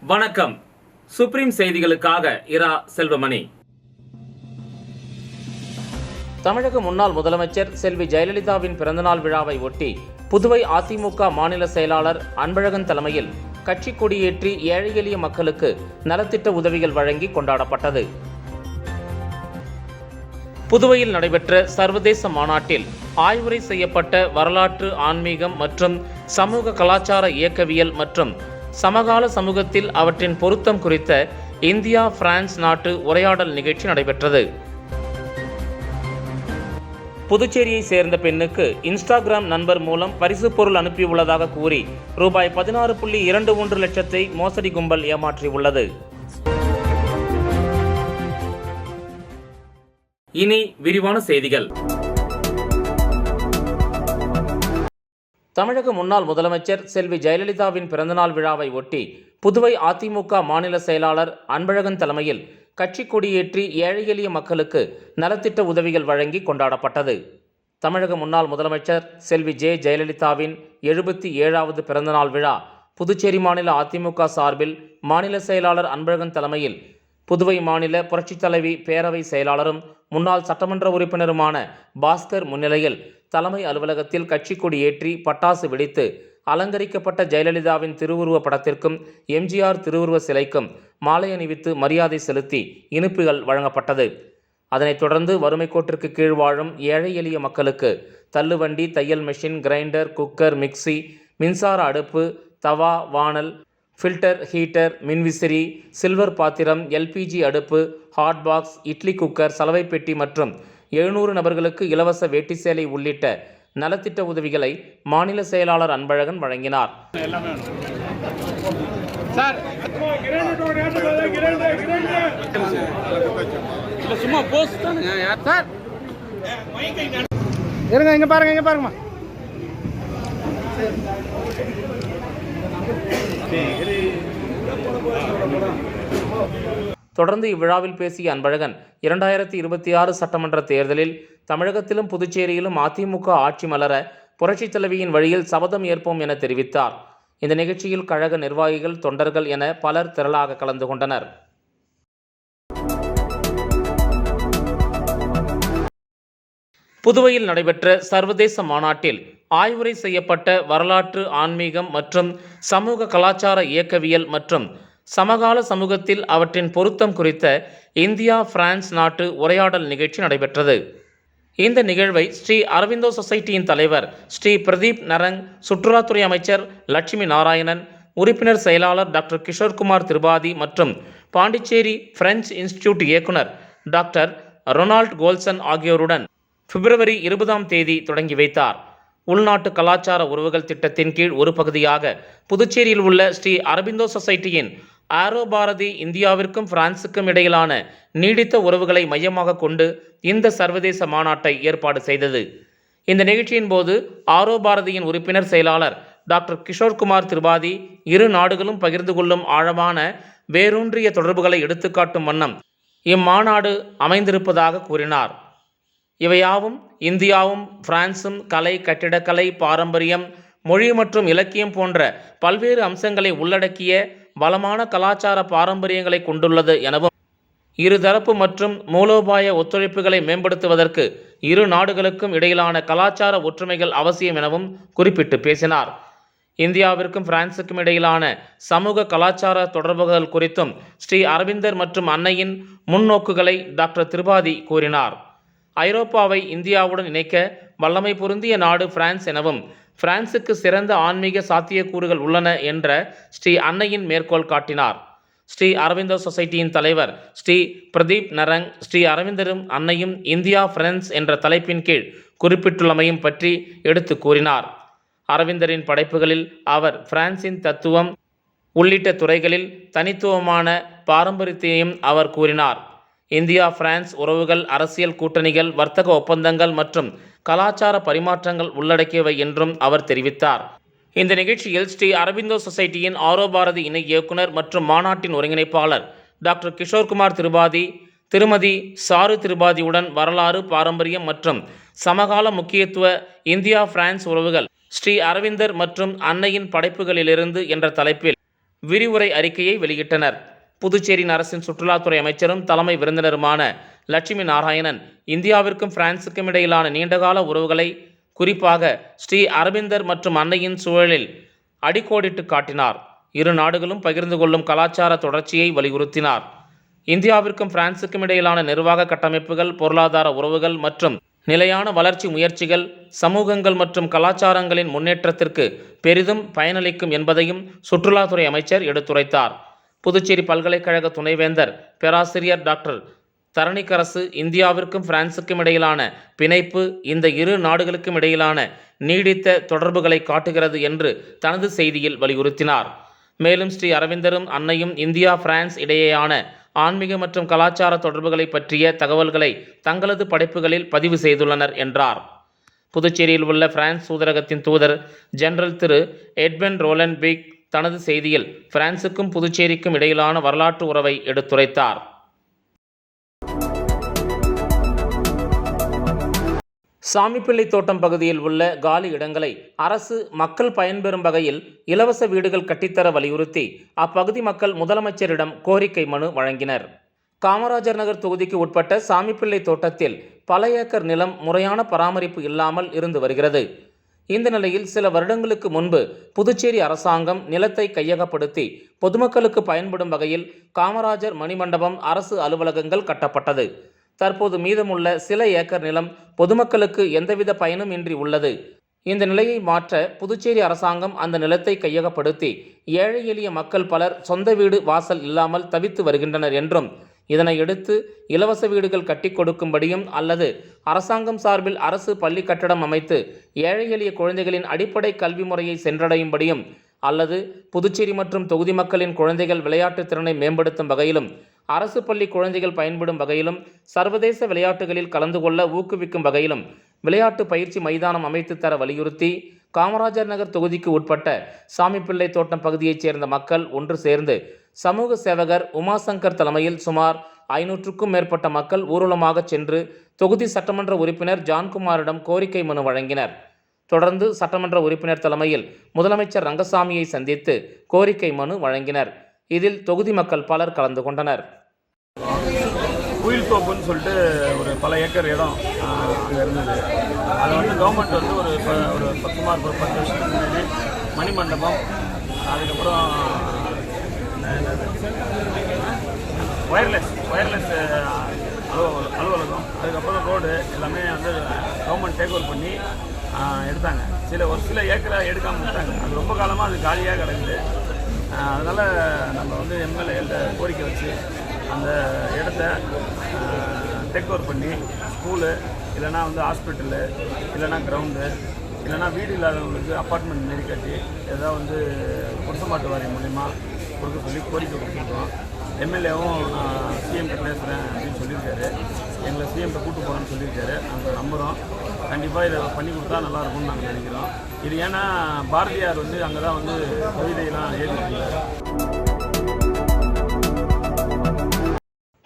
வணக்கம். சுப்ரீம் செய்திகளுக்காக இரா செல்வமணி. தமிழக முன்னாள் முதலமைச்சர் செல்வி ஜெயலலிதாவின் பிறந்தநாள் விழாவை ஒட்டி புதுவை அதிமுக மாநில செயலாளர் அன்பழகன் தலைமையில் கட்சி கொடியேற்றி ஏழை எளிய மக்களுக்கு நலத்திட்ட உதவிகள் வழங்கி கொண்டாடப்பட்டது. புதுவையில் நடைபெற்ற சர்வதேச மாநாட்டில் ஆய்வுரை செய்யப்பட்ட வரலாற்று, ஆன்மீகம் மற்றும் சமூக கலாச்சார இயக்கவியல் மற்றும் சமகால சமூகத்தில் அவற்றின் பொருத்தம் குறித்த இந்தியா பிரான்ஸ் நாட்டு உரையாடல் நிகழ்ச்சி நடைபெற்றது. புதுச்சேரியை சேர்ந்த பெண்ணுக்கு இன்ஸ்டாகிராம் நண்பர் மூலம் பரிசு பொருள் அனுப்பியுள்ளதாக கூறி ரூபாய் 16.21 லட்சத்தை மோசடி கும்பல் ஏமாற்றியுள்ளது. இனி விரிவான செய்திகள். தமிழக முன்னாள் முதலமைச்சர் செல்வி ஜெயலலிதாவின் பிறந்தநாள் விழாவை ஒட்டி புதுவை அதிமுக மாநில செயலாளர் அன்பழகன் தலைமையில் கட்சி கொடியேற்றி ஏழை எளிய மக்களுக்கு நலத்திட்ட உதவிகள் வழங்கி கொண்டாடப்பட்டது. தமிழக முன்னாள் முதலமைச்சர் செல்வி ஜெயலலிதாவின் 77வது பிறந்தநாள் விழா புதுச்சேரி மாநில அதிமுக சார்பில் மாநில செயலாளர் அன்பழகன் தலைமையில் புதுவை மாநில புரட்சித் தலைவி பேரவை செயலாளரும் முன்னாள் சட்டமன்ற உறுப்பினருமான பாஸ்கர் முன்னிலையில் தலைமை அலுவலகத்தில் கட்சி கொடி ஏற்றி பட்டாசு வெடித்து அலங்கரிக்கப்பட்ட ஜெயலலிதாவின் திருவுருவ படத்திற்கும் எம்ஜிஆர் திருவுருவ சிலைக்கும் மாலை அணிவித்து மரியாதை செலுத்தி இனிப்புகள் வழங்கப்பட்டது. அதனைத் தொடர்ந்து வறுமை கோட்டிற்கு கீழ் வாழும் ஏழை எளிய மக்களுக்கு தள்ளுவண்டி, தையல் மெஷின், கிரைண்டர், குக்கர், மிக்சி, மின்சார அடுப்பு, தவா, வாணல், ஃபில்டர், ஹீட்டர், மின்விசிறி, சில்வர் பாத்திரம், எல்பிஜி அடுப்பு, ஹாட் பாக்ஸ், இட்லி குக்கர், சலவை பெட்டி மற்றும் 700 நபர்களுக்கு இலவச வேட்டி சேலை உள்ளிட்ட நலத்திட்ட உதவிகளை மாநில செயலாளர் அன்பழகன் வழங்கினார். தொடர்ந்து இவ்விழாவில் பேசிய அன்பழகன் 2026 சட்டமன்ற தேர்தலில் தமிழகத்திலும் புதுச்சேரியிலும் அதிமுக ஆட்சி மலர புரட்சித் தலைவியின் வழியில் சபதம் ஏற்போம் என தெரிவித்தார். இந்த நிகழ்ச்சியில் கழக நிர்வாகிகள், தொண்டர்கள் என பலர் திரளாக கலந்து கொண்டனர். புதுவையில் நடைபெற்ற சர்வதேச மாநாட்டில் ஆய்வுரை செய்யப்பட்ட வரலாற்று, ஆன்மீகம் மற்றும் சமூக கலாச்சார இயக்கவியல் மற்றும் சமகால சமூகத்தில் அவற்றின் பொருத்தம் குறித்த இந்தியா பிரான்ஸ் நாட்டு உரையாடல் நிகழ்ச்சி நடைபெற்றது. இந்த நிகழ்வை ஸ்ரீ அரவிந்தோ சொசைட்டியின் தலைவர் ஸ்ரீ பிரதீப் நரங், சுற்றுலாத்துறை அமைச்சர் லட்சுமி நாராயணன், உறுப்பினர் செயலாளர் டாக்டர் கிஷோர்குமார் திரிபாதி மற்றும் பாண்டிச்சேரி பிரெஞ்சு இன்ஸ்டிடியூட் இயக்குனர் டாக்டர் ரொனால்ட் கோல்சன் ஆகியோருடன் பிப்ரவரி 20ஆம் தேதி தொடங்கி வைத்தார். உள்நாட்டு கலாச்சார உறவுகள் திட்டத்தின் கீழ் ஒரு பகுதியாக புதுச்சேரியில் உள்ள ஸ்ரீ அரவிந்தோ சொசைட்டியின் ஆரோ பாரதி இந்தியாவிற்கும் பிரான்சுக்கும் இடையிலான நீடித்த உறவுகளை மையமாக கொண்டு இந்த சர்வதேச மாநாட்டை ஏற்பாடு செய்தது. இந்த நிகழ்ச்சியின் போது ஆரோ பாரதியின் உறுப்பினர் செயலாளர் டாக்டர் கிஷோர்குமார் திரிபாதி இரு நாடுகளும் பகிர்ந்து கொள்ளும் ஆழமான வேரூன்றிய தொடர்புகளை எடுத்துக்காட்டும் வண்ணம் இம்மாநாடு அமைந்திருப்பதாக கூறினார். இவையாவும் இந்தியாவும் பிரான்சும் கலை, கட்டிடக்கலை, பாரம்பரியம், மொழி மற்றும் இலக்கியம் போன்ற பல்வேறு அம்சங்களை உள்ளடக்கிய வளமான கலாச்சார பாரம்பரியங்களை கொண்டுள்ளது எனவும், இருதரப்பு மற்றும் மூலோபாய ஒத்துழைப்புகளை மேம்படுத்துவதற்கு இரு நாடுகளுக்கும் இடையிலான கலாச்சார ஒற்றுமைகள் அவசியம் எனவும் குறிப்பிட்டு பேசினார். இந்தியாவிற்கும் பிரான்சுக்கும் இடையிலான சமூக கலாச்சார தொடர்புகள் குறித்தும் ஸ்ரீ அரவிந்தர் மற்றும் அன்னையின் முன்னோக்குகளை டாக்டர் திரிபாதி கூறினார். ஐரோப்பாவை இந்தியாவுடன் இணைக்க வல்லமை பொருந்திய நாடு பிரான்ஸ் எனவும், பிரான்சுக்கு சிறந்த ஆன்மீக சாத்தியக்கூறுகள் உள்ளன என்ற ஸ்ரீ அன்னையின் மேற்கோள் காட்டினார். ஸ்ரீ அரவிந்தோ சொசைட்டியின் தலைவர் ஸ்ரீ பிரதீப் நரங், ஸ்ரீ அரவிந்தரும் அன்னையும் இந்தியா பிரான்ஸ் என்ற தலைப்பின் கீழ் குறிப்பிட்டுள்ளமையும் பற்றி எடுத்து கூறினார். அரவிந்தரின் படைப்புகளில் அவர் பிரான்சின் தத்துவம் உள்ளிட்ட துறைகளில் தனித்துவமான பாரம்பரியத்தையும் அவர் கூறினார். இந்தியா பிரான்ஸ் உறவுகள் அரசியல் கூட்டணிகள், வர்த்தக ஒப்பந்தங்கள் மற்றும் கலாச்சார பரிமாற்றங்கள் உள்ளடக்கியவை என்றும் அவர் தெரிவித்தார். இந்த நிகழ்ச்சியில் ஸ்ரீ அரவிந்தோ சொசைட்டியின் ஆரோ பாரதி இணை இயக்குனர் மற்றும் மாநாட்டின் ஒருங்கிணைப்பாளர் டாக்டர் கிஷோர்குமார் திரிபாதி, திருமதி சாரு திரிபாதியுடன் வரலாறு, பாரம்பரியம் மற்றும் சமகால முக்கியத்துவ இந்தியா பிரான்ஸ் உறவுகள், ஸ்ரீ அரவிந்தர் மற்றும் அன்னையின் படைப்புகளிலிருந்து என்ற தலைப்பில் விரிவுரை அறிக்கையை வெளியிட்டனர். புதுச்சேரியின் அரசின் சுற்றுலாத்துறை அமைச்சரும் தலைமை விருந்தினருமான லட்சுமி நாராயணன் இந்தியாவிற்கும் பிரான்சுக்கும் இடையிலான நீண்டகால உறவுகளை, குறிப்பாக ஸ்ரீ அரவிந்தர் மற்றும் அன்னையின் சூழலில் அடிக்கோடிட்டு காட்டினார். இரு நாடுகளும் பகிர்ந்து கொள்ளும் கலாச்சார தொடர்ச்சியை வலியுறுத்தினார். இந்தியாவிற்கும் பிரான்சுக்கும் இடையிலான நிர்வாக கட்டமைப்புகள், பொருளாதார உறவுகள் மற்றும் நிலையான வளர்ச்சி முயற்சிகள் சமூகங்கள் மற்றும் கலாச்சாரங்களின் முன்னேற்றத்திற்கு பெரிதும் பயனளிக்கும் என்பதையும் சுற்றுலாத்துறை அமைச்சர் எடுத்துரைத்தார். புதுச்சேரி பல்கலைக்கழக துணைவேந்தர் பேராசிரியர் டாக்டர் தரணிக்கரசு இந்தியாவிற்கும் பிரான்சுக்கும் இடையிலான பிணைப்பு இந்த இரு நாடுகளுக்கும் இடையிலான நீடித்த தொடர்புகளை காட்டுகிறது என்று தனது செய்தியில் வலியுறுத்தினார். மேலும் ஸ்ரீ அரவிந்தரும் அன்னையும் இந்தியா பிரான்ஸ் இடையேயான ஆன்மீக மற்றும் கலாச்சார தொடர்புகளை பற்றிய தகவல்களை தங்களது படைப்புகளில் பதிவு செய்துள்ளனர் என்றார். புதுச்சேரியில் உள்ள பிரான்ஸ் தூதரகத்தின் தூதர் ஜெனரல் திரு எட்வன் ரோலன்பீக் தனது செய்தியில் பிரான்சுக்கும் புதுச்சேரிக்கும் இடையிலான வரலாற்று உறவை எடுத்துரைத்தார். சாமிப்பிள்ளை தோட்டம் பகுதியில் உள்ள காலி இடங்களை அரசு மக்கள் பயன்பெறும் வகையில் இலவச வீடுகள் கட்டித்தர வலியுறுத்தி அப்பகுதி மக்கள் முதலமைச்சரிடம் கோரிக்கை மனு வழங்கினர். காமராஜர் நகர் தொகுதிக்கு உட்பட்ட சாமிப்பிள்ளை தோட்டத்தில் பல ஏக்கர் நிலம் முறையான பராமரிப்பு இல்லாமல் இருந்து வருகிறது. இந்த நிலையில் சில வருடங்களுக்கு முன்பு புதுச்சேரி அரசாங்கம் நிலத்தை கையகப்படுத்தி பொதுமக்களுக்கு பயன்படும் வகையில் காமராஜர் மணிமண்டபம், அரசு அலுவலகங்கள் கட்டப்பட்டது. தற்போது மீதமுள்ள சில ஏக்கர் நிலம் பொதுமக்களுக்கு எந்தவித பயனும் இன்றி உள்ளது. இந்த நிலையை மாற்ற புதுச்சேரி அரசாங்கம் அந்த நிலத்தை கையகப்படுத்தி ஏழை எளிய மக்கள் பலர் சொந்த வீடு வாசல் இல்லாமல் தவித்து வருகின்றனர் என்றும், இதனை எடுத்து இலவச வீடுகள் கட்டி கொடுக்கும்படியும் அல்லது அரசாங்கம் சார்பில் அரசு பள்ளி கட்டடம் அமைத்து ஏழை எளிய குழந்தைகளின் அடிப்படை கல்வி முறையை சென்றடையும்படியும் அல்லது புதுச்சேரி மற்றும் தொகுதி மக்களின் குழந்தைகள் விளையாட்டு திறனை மேம்படுத்தும் வகையிலும், அரசு பள்ளி குழந்தைகள் பயன்படும் வகையிலும், சர்வதேச விளையாட்டுகளில் கலந்து கொள்ள ஊக்குவிக்கும் வகையிலும் விளையாட்டு பயிற்சி மைதானம் அமைத்து தர வலியுறுத்தி காமராஜர் நகர் தொகுதிக்கு உட்பட்ட சாமிப்பிள்ளை தோட்டம் பகுதியைச் சேர்ந்த மக்கள் ஒன்று சேர்ந்து சமூக சேவகர் உமாசங்கர் தலைமையில் சுமார் 500க்கும் மேற்பட்ட மக்கள் ஊர்வலமாக சென்று தொகுதி சட்டமன்ற உறுப்பினர் ஜான்குமாரிடம் கோரிக்கை மனு வழங்கினர். தொடர்ந்து சட்டமன்ற உறுப்பினர் தலைமையில் முதலமைச்சர் ரங்கசாமியை சந்தித்து கோரிக்கை மனு வழங்கினர். இதில் தொகுதி மக்கள் பலர் கலந்து கொண்டனர். குயில் தோப்புன்னு சொல்லிட்டு ஒரு பல ஏக்கர் இடம் அங்கே இருந்தது. அதை கவர்மெண்ட் ஒரு சுமார் 10 வருஷத்துக்கு முன்னாடி மணிமண்டபம், அதுக்கப்புறம் வயர்லெஸ் அலுவலகம், அதுக்கப்புறம் ரோடு எல்லாமே கவர்மெண்ட் டேக் ஓவர் பண்ணி எடுத்தாங்க. ஒரு சில ஏக்கரை எடுக்காமல் விட்டாங்க. அது ரொம்ப காலமாக அது காலியாக கிடக்குது. அதனால் நம்ம எம்எல்ஏ கோரிக்கை வச்சு அந்த இடத்த டேக் ஓவர் பண்ணி ஸ்கூலு, இல்லைனா ஹாஸ்பிட்டலு, இல்லைனா கிரவுண்டு, இல்லைனா வீடு இல்லாதவங்களுக்கு அப்பார்ட்மெண்ட் மாரி கட்டி ஏதாவது குடிசமாட்டு வாரியம் மூலிமா கொடுக்க சொல்லி கோரிக்கை கொடுத்துருக்கோம். எம்எல்ஏவும் நான் சிஎம்கிட்ட பேசுகிறேன் அப்படின்னு சொல்லியிருக்காரு. எங்களை சிஎம்கிட்ட கூப்பிட்டு போகிறேன்னு சொல்லியிருக்காரு. நாங்கள் நம்புகிறோம். கண்டிப்பாக இதை பண்ணி கொடுத்தா நல்லாயிருக்கும்னு நாங்கள் நினைக்கிறோம். இது ஏன்னா பாரதியார் அங்கே தான் கவிதையெல்லாம் எழுதியிருக்காரு.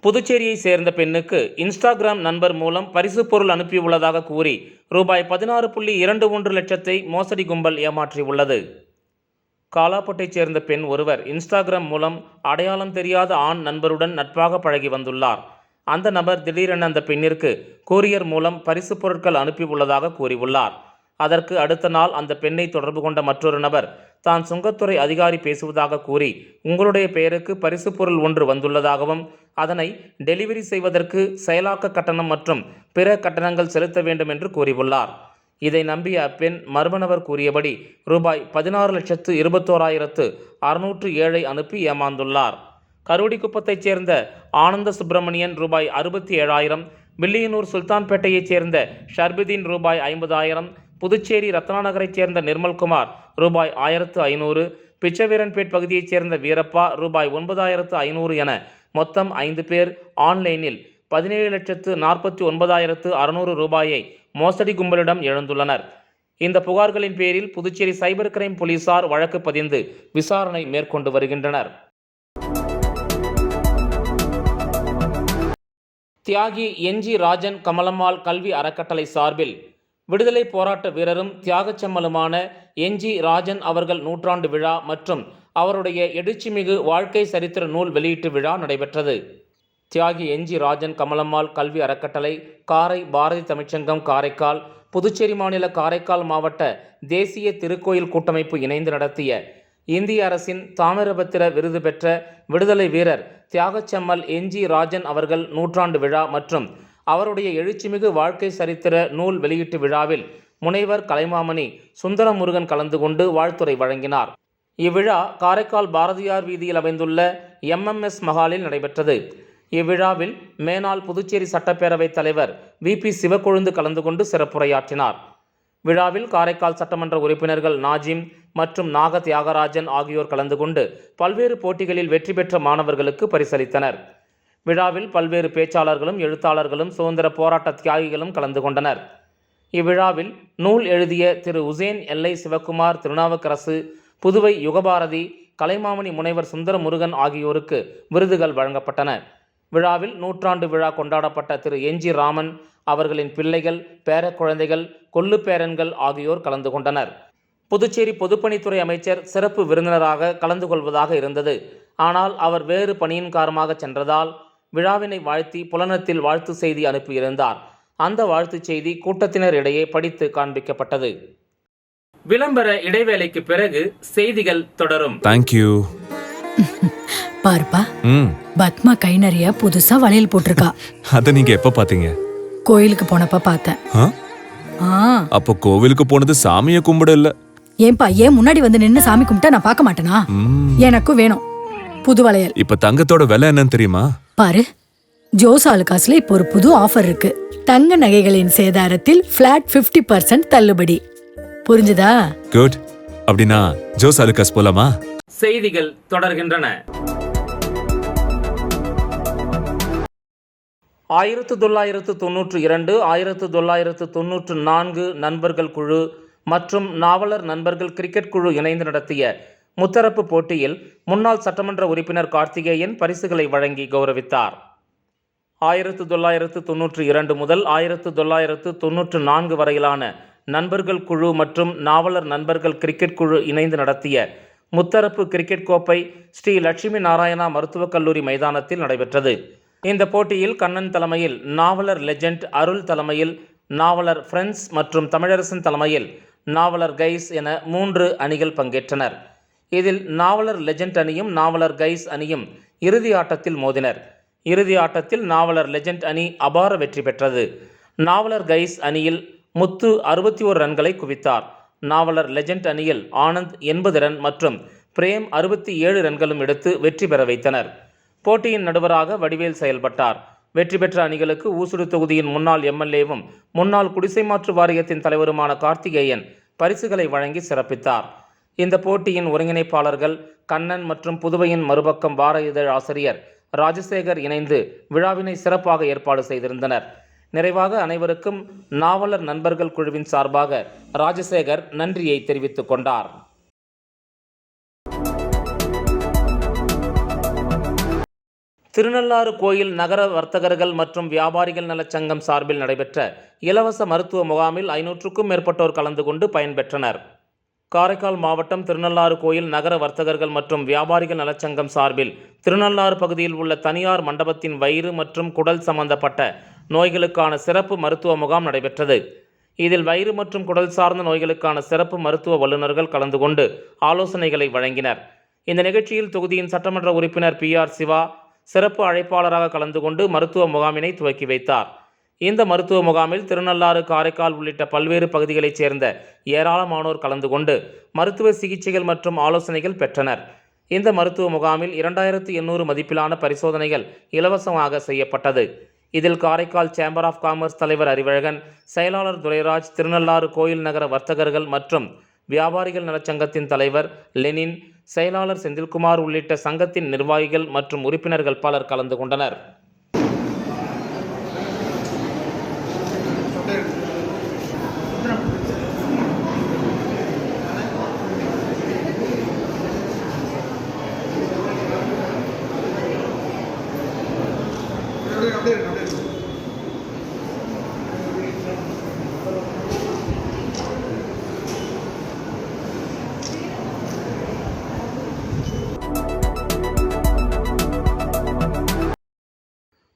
புதுச்சேரியை சேர்ந்த பெண்ணுக்கு இன்ஸ்டாகிராம் நண்பர் மூலம் பரிசு பொருள் அனுப்பியுள்ளதாக கூறி ரூபாய் 16.21 லட்சத்தை மோசடி கும்பல் ஏமாற்றியுள்ளது. காலாப்பட்டைச் சேர்ந்த பெண் ஒருவர் இன்ஸ்டாகிராம் மூலம் அடையாளம் தெரியாத ஆண் நண்பருடன் நட்பாக பழகி வந்துள்ளார். அந்த நபர் திடீரென அந்த பெண்ணிற்கு கூரியர் மூலம் பரிசு பொருட்கள் அனுப்பியுள்ளதாக கூறியுள்ளார். அதற்கு அடுத்த நாள் அந்த பெண்ணை தொடர்பு கொண்ட மற்றொரு நபர் தான் சுங்கத்துறை அதிகாரி பேசுவதாக கூறி உங்களுடைய பெயருக்கு பரிசு பொருள் ஒன்று வந்துள்ளதாகவும் அதனை டெலிவரி செய்வதற்கு செயலாக்க கட்டணம் மற்றும் பிற கட்டணங்கள் செலுத்த வேண்டும் என்று கூறியுள்ளார். இதை நம்பிய அப்பெண் மர்ம நபர் கூறியபடி ரூபாய் 16,21,607 அனுப்பி ஏமாந்துள்ளார். கருவடிக்குப்பத்தைச் சேர்ந்த ஆனந்த சுப்பிரமணியன் ரூபாய் 67,000, வில்லியனூர் சுல்தான்பேட்டையைச் சேர்ந்த ஷர்புதீன் ரூபாய் 50,000, புதுச்சேரி ரத்னாநகரைச் சேர்ந்த நிர்மல்குமார் ரூபாய் 1,500, பிச்சவீரன்பேட் பகுதியைச் சேர்ந்த வீரப்பா ரூபாய் 9,500 என மொத்தம் 5 பேர் ஆன்லைனில் 17,49,600 ரூபாயை மோசடி கும்பலிடம் இழந்துள்ளனர். இந்த புகார்களின் பேரில் புதுச்சேரி சைபர் கிரைம் போலீசார் வழக்கு பதிந்து விசாரணை மேற்கொண்டு வருகின்றனர். தியாகி என்.ஜி. ராஜன் கமலம்மாள் கல்வி அறக்கட்டளை சார்பில் விடுதலை போராட்ட வீரரும் தியாகச் செம்மலுமான என்.ஜி. ராஜன் அவர்கள் நூற்றாண்டு விழா மற்றும் அவருடைய எழுச்சிமிகு வாழ்க்கை சரித்திர நூல் வெளியீட்டு விழா நடைபெற்றது. தியாகி என்ஜி ராஜன் கமலம்மாள் கல்வி அறக்கட்டளை, காரை பாரதி தமிழ்ச்சங்கம் காரைக்கால், புதுச்சேரி மாநில காரைக்கால் மாவட்ட தேசிய திருக்கோயில் கூட்டமைப்பு இணைந்து நடத்திய இந்திய அரசின் தாமிரபத்திர விருது பெற்ற விடுதலை வீரர் தியாகச்செம்மல் என்ஜி ராஜன் அவர்கள் நூற்றாண்டு விழா மற்றும் அவருடைய எழுச்சிமிகு வாழ்க்கை சரித்திர நூல் வெளியீட்டு விழாவில் முனைவர் கலைமாமணி சுந்தரமுருகன் கலந்து கொண்டு வாழ்த்துரை வழங்கினார். இவ்விழா காரைக்கால் பாரதியார் வீதியில் அமைந்துள்ள MMS மஹாலில் நடைபெற்றது. இவ்விழாவில் மேனாள் புதுச்சேரி சட்டப்பேரவைத் தலைவர் VP சிவக்கொழுந்து கலந்து கொண்டு சிறப்புரையாற்றினார். விழாவில் காரைக்கால் சட்டமன்ற உறுப்பினர்கள் நாஜிம் மற்றும் நாக தியாகராஜன் ஆகியோர் கலந்து கொண்டு பல்வேறு போட்டிகளில் வெற்றி பெற்ற மாணவர்களுக்கு பரிசளித்தனர். விழாவில் பல்வேறு பேச்சாளர்களும் எழுத்தாளர்களும் சுதந்திர போராட்ட தியாகிகளும் கலந்து கொண்டனர். இவ்விழாவில் நூல் எழுதிய திரு உசேன் எல்லை சிவக்குமார், திருநாவுக்கரசு, புதுவை யுகபாரதி, கலைமாமணி முனைவர் சுந்தரமுருகன் ஆகியோருக்கு விருதுகள் வழங்கப்பட்டன. விழாவில் நூற்றாண்டு விழா கொண்டாடப்பட்ட திரு என்ஜி ராமன் அவர்களின் பிள்ளைகள், பேரக்குழந்தைகள், கொள்ளுப்பேரன்கள் ஆகியோர் கலந்து கொண்டனர். புதுச்சேரி பொதுப்பணித்துறை அமைச்சர் சிறப்பு விருந்தினராக கலந்து கொள்வதாக இருந்தது. ஆனால் அவர் வேறு பணியின் காரணமாக சென்றதால் விழாவினை வாழ்த்தி புலனத்தில் வாழ்த்து செய்தி அனுப்பியிருந்தார். அந்த வாழ்த்துச் செய்தி கூட்டத்தினர் இடையே படித்து காண்பிக்கப்பட்டது. விளம்பர இடைவேளைக்கு பிறகு செய்திகள் தொடரும். தேங்க்யூ. பாருப்பா, பத்மா கை நிறைய புதுசா வளையல் போட்டிருக்கா. அத நீங்க எப்ப பாத்தீங்க? கோயிலுக்கு போனப்ப பார்த்தேன். அப்போ கோவிலுக்கு போனது சாமிய கும்பிட இல்ல. ஏன்பா, ஏன் முன்னாடி வந்து நின்னு சாமி கும்பிட்டா நான் பார்க்க மாட்டேனா? எனக்கும் வேணும் புது வளையல். இப்ப தங்கத்தோட விலை என்னன்னு தெரியுமா? பாரு, ஜோஸ் ஆலுகாஸ்ல இப்போ ஒரு புது ஆஃபர் இருக்கு. தங்க நகைகளின் சேதாரத்தில் பிளாட் 50% தள்ளுபடி. புரிஞ்சுதா? குட். அப்படின்னா ஜோஸ் ஆலுகாஸ் போலாமா? செய்திகள் தொடர்கின்றன. 1992, 1994 நண்பர்கள் குழு மற்றும் நாவலர் நண்பர்கள் கிரிக்கெட் குழு இணைந்து நடத்திய முத்தரப்பு போட்டியில் முன்னாள் சட்டமன்ற உறுப்பினர் கார்த்திகேயன் பரிசுகளை வழங்கி கௌரவித்தார். 1992 முதல் 1994 வரையிலான நண்பர்கள் குழு மற்றும் நாவலர் நண்பர்கள் கிரிக்கெட் குழு இணைந்து நடத்திய முத்தரப்பு கிரிக்கெட் கோப்பை ஸ்ரீ லட்சுமி நாராயணா மருத்துவக் கல்லூரி மைதானத்தில் நடைபெற்றது. இந்த போட்டியில் கண்ணன் தலைமையில் நாவலர் லெஜெண்ட், அருள் தலைமையில் நாவலர் ஃப்ரெண்ட்ஸ் மற்றும் தமிழரசன் தலைமையில் நாவலர் கைஸ் என 3 அணிகள் பங்கேற்றனர். இதில் நாவலர் லெஜெண்ட் அணியும் நாவலர் கைஸ் அணியும் இறுதி ஆட்டத்தில் மோதினர். இறுதி ஆட்டத்தில் நாவலர் லெஜெண்ட் அணி அபார வெற்றி பெற்றது. நாவலர் கைஸ் அணியில் முத்து 61 ரன்களை குவித்தார். நாவலர் லெஜெண்ட் அணியில் ஆனந்த் 80 ரன் மற்றும் பிரேம் 67 ரன்களும் எடுத்து வெற்றி பெற வைத்தனர். போட்டியின் நடுவராக வடிவேல் செயல்பட்டார். வெற்றி பெற்ற அணிகளுக்கு ஊசுடு தொகுதியின் முன்னாள் MLAவும் முன்னாள் குடிசை மாற்று வாரியத்தின் தலைவருமான கார்த்திகேயன் பரிசுகளை வழங்கி சிறப்பித்தார். இந்த போட்டியின் ஒருங்கிணைப்பாளர்கள் கண்ணன் மற்றும் புதுவையின் மறுபக்கம் வார இதழ் ஆசிரியர் ராஜசேகர் இணைந்து விழாவினை சிறப்பாக ஏற்பாடு செய்திருந்தனர். நிறைவாக அனைவருக்கும் நாவலர் நண்பர்கள் குழுவின் சார்பாக ராஜசேகர் நன்றியை தெரிவித்துக் கொண்டார். திருநள்ளாறு கோயில் நகர வர்த்தகர்கள் மற்றும் வியாபாரிகள் நலச்சங்கம் சார்பில் நடைபெற்ற இலவச மருத்துவ முகாமில் 500க்கும் மேற்பட்டோர் கலந்து கொண்டு பயன்பெற்றனர். காரைக்கால் மாவட்டம் திருநள்ளாறு கோயில் நகர வர்த்தகர்கள் மற்றும் வியாபாரிகள் நலச்சங்கம் சார்பில் திருநள்ளாறு பகுதியில் உள்ள தனியார் மண்டபத்தின் வயிறு மற்றும் குடல் சம்பந்தப்பட்ட நோய்களுக்கான சிறப்பு மருத்துவ முகாம் நடைபெற்றது. இதில் வயிறு மற்றும் குடல் சார்ந்த நோய்களுக்கான சிறப்பு மருத்துவ வல்லுநர்கள் கலந்து கொண்டு ஆலோசனைகளை வழங்கினர். இந்த நிகழ்ச்சியில் தொகுதியின் சட்டமன்ற உறுப்பினர் PR சிவா சிறப்பு அழைப்பாளராக கலந்து கொண்டு மருத்துவ முகாமினை துவக்கி வைத்தார். இந்த மருத்துவ முகாமில் திருநள்ளாறு, காரைக்கால் உள்ளிட்ட பல்வேறு பகுதிகளைச் சேர்ந்த ஏராளமானோர் கலந்து கொண்டு மருத்துவ சிகிச்சைகள் மற்றும் ஆலோசனைகள் பெற்றனர். இந்த மருத்துவ முகாமில் 2800 மதிப்பிலான பரிசோதனைகள் இலவசமாக செய்யப்பட்டது. இதில் காரைக்கால் சேம்பர் ஆஃப் காமர்ஸ் தலைவர் அறிவழகன், செயலாளர் துரைராஜ், திருநள்ளாறு கோயில் நகர வர்த்தகர்கள் மற்றும் வியாபாரிகள் நலச்சங்கத்தின் தலைவர் லெனின், செயலாளர் செந்தில்குமார் உள்ளிட்ட சங்கத்தின் நிர்வாகிகள் மற்றும் உறுப்பினர்கள் பலர் கலந்து கொண்டனர்.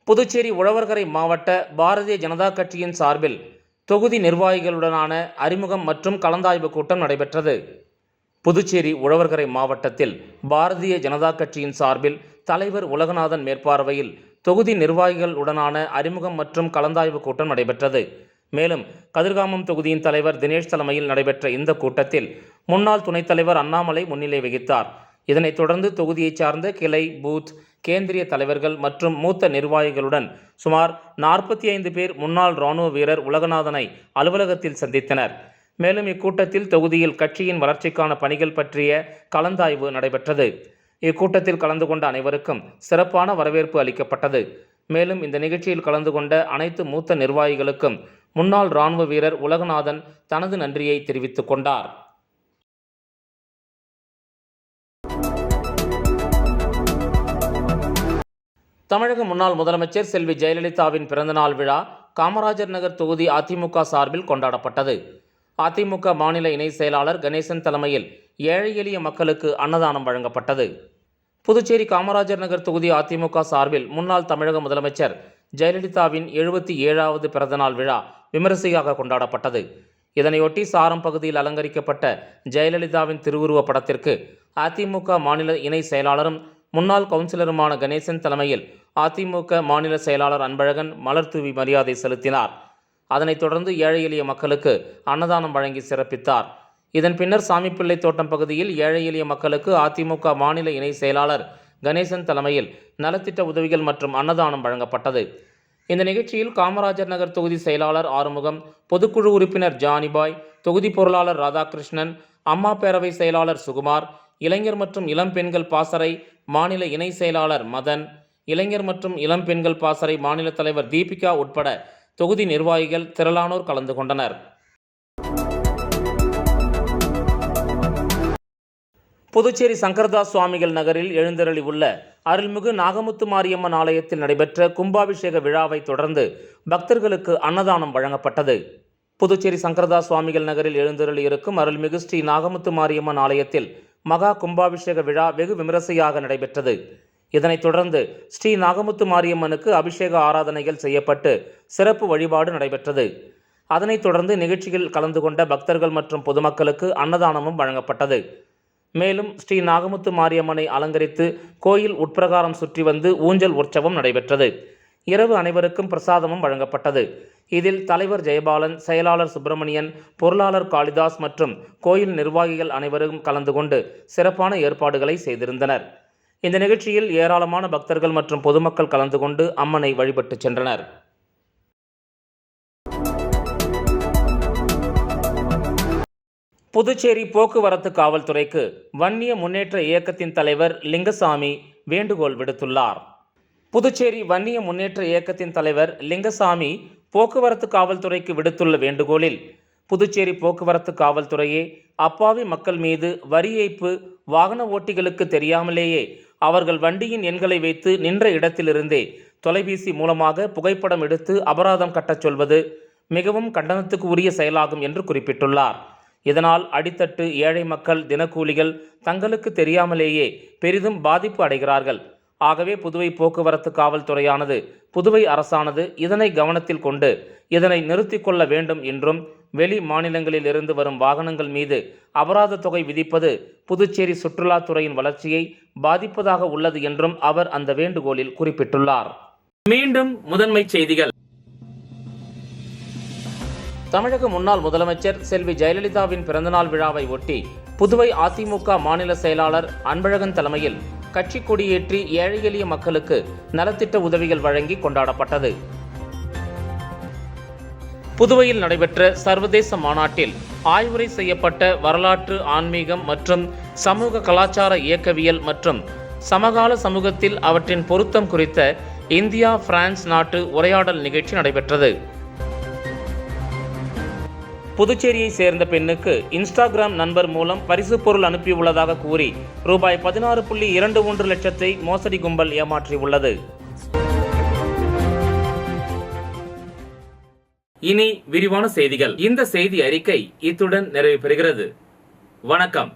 புதுச்சேரி உழவர்கரை மாவட்ட பாரதிய ஜனதா கட்சியின் சார்பில் தொகுதி நிர்வாகிகளுடனான அறிமுகம் மற்றும் கலந்தாய்வு கூட்டம் நடைபெற்றது. புதுச்சேரி உழவர்கரை மாவட்டத்தில் பாரதிய ஜனதா கட்சியின் சார்பில் தலைவர் உலகநாதன் மேற்பார்வையில் தொகுதி நிர்வாகிகளுடனான அறிமுகம் மற்றும் கலந்தாய்வு கூட்டம் நடைபெற்றது. மேலும் கதிர்காமம் தொகுதியின் தலைவர் தினேஷ் தலைமையில் நடைபெற்ற இந்த கூட்டத்தில் முன்னாள் துணைத் தலைவர் அண்ணாமலை முன்னிலை வகித்தார். இதனைத் தொடர்ந்து தொகுதியைச் சார்ந்த கிளை, பூத், கேந்திரிய தலைவர்கள் மற்றும் மூத்த நிர்வாகிகளுடன் சுமார் 45 பேர் முன்னாள் இராணுவ வீரர் உலகநாதனை அலுவலகத்தில் சந்தித்தனர். மேலும் இக்கூட்டத்தில் தொகுதியில் கட்சியின் வளர்ச்சிக்கான பணிகள் பற்றிய கலந்தாய்வு நடைபெற்றது. இக்கூட்டத்தில் கலந்து கொண்ட அனைவருக்கும் சிறப்பான வரவேற்பு அளிக்கப்பட்டது. மேலும் இந்த நிகழ்ச்சியில் கலந்து கொண்ட அனைத்து மூத்த நிர்வாகிகளுக்கும் முன்னாள் இராணுவ வீரர் உலகநாதன் தனது நன்றியை தெரிவித்துக் கொண்டார். தமிழக முன்னாள் முதலமைச்சர் செல்வி ஜெயலலிதாவின் பிறந்தநாள் விழா காமராஜர் நகர் தொகுதி அதிமுக சார்பில் கொண்டாடப்பட்டது. அதிமுக மாநில இணை செயலாளர் கணேசன் தலைமையில் ஏழை எளிய மக்களுக்கு அன்னதானம் வழங்கப்பட்டது. புதுச்சேரி காமராஜர் நகர் தொகுதி அதிமுக சார்பில் முன்னாள் தமிழக முதலமைச்சர் ஜெயலலிதாவின் 77வது பிறந்தநாள் விழா விமரிசையாக கொண்டாடப்பட்டது. இதனையொட்டி சாரம் பகுதியில் அலங்கரிக்கப்பட்ட ஜெயலலிதாவின் திருவுருவ படத்திற்கு அதிமுக மாநில இணை செயலாளரும் முன்னாள் கவுன்சிலருமான கணேசன் தலைமையில் அதிமுக மாநில செயலாளர் அன்பழகன் மலர் தூவி மரியாதை செலுத்தினார். அதனைத் தொடர்ந்து ஏழை எளிய மக்களுக்கு அன்னதானம் வழங்கி சிறப்பித்தார். இதன் பின்னர் சாமிப்பிள்ளை தோட்டம் பகுதியில் ஏழை எளிய மக்களுக்கு அதிமுக மாநில இணை செயலாளர் கணேசன் தலைமையில் நலத்திட்ட உதவிகள் மற்றும் அன்னதானம் வழங்கப்பட்டது. இந்த நிகழ்ச்சியில் காமராஜர் நகர் தொகுதி செயலாளர் ஆறுமுகம், பொதுக்குழு உறுப்பினர் ஜானிபாய், தொகுதி பொருளாளர் ராதாகிருஷ்ணன், அம்மா பேரவை செயலாளர் சுகுமார், இளைஞர் மற்றும் இளம் பெண்கள் பாசறை மாநில இணை செயலாளர் மதன், இளைஞர் மற்றும் இளம் பெண்கள் பாசறை மாநில தலைவர் தீபிகா உட்பட தொகுதி நிர்வாகிகள் திரளானோர் கலந்து கொண்டனர். புதுச்சேரி சங்கரதாஸ் சுவாமிகள் நகரில் எழுந்தருளி உள்ள அருள்மிகு நாகமுத்து மாரியம்மன் ஆலயத்தில் நடைபெற்ற கும்பாபிஷேக விழாவை தொடர்ந்து பக்தர்களுக்கு அன்னதானம் வழங்கப்பட்டது. புதுச்சேரி சங்கரதாஸ் சுவாமிகள் நகரில் எழுந்தருளி இருக்கும் அருள்மிகு ஸ்ரீ நாகமுத்து மாரியம்மன் ஆலயத்தில் மகா கும்பாபிஷேக விழா வெகு விமரிசையாக நடைபெற்றது. இதனைத் தொடர்ந்து ஸ்ரீ நாகமுத்து மாரியம்மனுக்கு அபிஷேக ஆராதனைகள் செய்யப்பட்டு சிறப்பு வழிபாடு நடைபெற்றது. அதனைத் தொடர்ந்து நிகழ்ச்சியில் கலந்து கொண்ட பக்தர்கள் மற்றும் பொதுமக்களுக்கு அன்னதானமும் வழங்கப்பட்டது. மேலும் ஸ்ரீ நாகமுத்து மாரியம்மனை அலங்கரித்து கோயில் உட்பிரகாரம் சுற்றி வந்து ஊஞ்சல் உற்சவம் நடைபெற்றது. இரவு அனைவருக்கும் பிரசாதமும் வழங்கப்பட்டது. இதில் தலைவர் ஜெயபாலன், செயலாளர் சுப்பிரமணியன், பொருளாளர் காளிதாஸ் மற்றும் கோயில் நிர்வாகிகள் அனைவரும் கலந்து கொண்டு சிறப்பான ஏற்பாடுகளை செய்திருந்தனர். இந்த நிகழ்ச்சியில் ஏராளமான பக்தர்கள் மற்றும் பொதுமக்கள் கலந்து கொண்டு அம்மனை வழிபட்டு சென்றனர். புதுச்சேரி போக்குவரத்து காவல்துறைக்கு வன்னிய முன்னேற்ற இயக்கத்தின் தலைவர் லிங்கசாமி வேண்டுகோள் விடுத்துள்ளார். புதுச்சேரி வன்னிய முன்னேற்ற இயக்கத்தின் தலைவர் லிங்கசாமி போக்குவரத்து காவல்துறைக்கு விடுத்துள்ள வேண்டுகோளில், புதுச்சேரி போக்குவரத்து காவல்துறையே அப்பாவி மக்கள் மீது வரி ஏய்ப்பு வாகன ஓட்டிகளுக்கு தெரியாமலேயே அவர்கள் வண்டியின் எண்களை வைத்து நின்ற இடத்திலிருந்தே தொலைபேசி மூலமாக புகைப்படம் எடுத்து அபராதம் கட்டச் சொல்வது மிகவும் கண்டனத்துக்கு உரிய செயலாகும் என்று குறிப்பிட்டுள்ளார். இதனால் அடித்தட்டு ஏழை மக்கள், தினக்கூலிகள் தங்களுக்கு தெரியாமலேயே பெரிதும் பாதிப்பு அடைகிறார்கள். ஆகவே புதுவை போக்குவரத்து காவல்துறையானது, புதுவை அரசானது இதனை கவனத்தில் கொண்டு இதனை நிறுத்திக் கொள்ள வேண்டும் என்றும், வெளி மாநிலங்களில் இருந்து வரும் வாகனங்கள் மீது அபராத தொகை விதிப்பது புதுச்சேரி சுற்றுலாத்துறையின் வளர்ச்சியை பாதிப்பதாக உள்ளது என்றும் அவர் அந்த வேண்டுகோளில் குறிப்பிட்டுள்ளார். மீண்டும் முதன்மை செய்திகள். தமிழக முன்னாள் முதலமைச்சர் செல்வி ஜெயலலிதாவின் பிறந்தநாள் விழாவை ஒட்டி புதுவை அதிமுக மாநில செயலாளர் அன்பழகன் தலைமையில் கட்சி கொடியேற்றி ஏழை எளிய மக்களுக்கு நலத்திட்ட உதவிகள் வழங்கி கொண்டாடப்பட்டது. புதுவையில் நடைபெற்ற சர்வதேச மாநாட்டில் ஆய்வுரை செய்யப்பட்ட வரலாற்று, ஆன்மீகம் மற்றும் சமூக கலாச்சார இயக்கவியல் மற்றும் சமகால சமூகத்தில் அவற்றின் பொருத்தம் குறித்த இந்தியா பிரான்ஸ் நாட்டு உரையாடல் நிகழ்ச்சி நடைபெற்றது. புதுச்சேரியை சேர்ந்த பெண்ணுக்கு இன்ஸ்டாகிராம் நண்பர் மூலம் பரிசு பொருள் அனுப்பியுள்ளதாக கூறி ரூபாய் 16.21 லட்சத்தை மோசடி கும்பல் ஏமாற்றியுள்ளது. இனி விரிவான செய்திகள். இந்த செய்தி அறிக்கை இத்துடன் நிறைவு பெறுகிறது. வணக்கம்.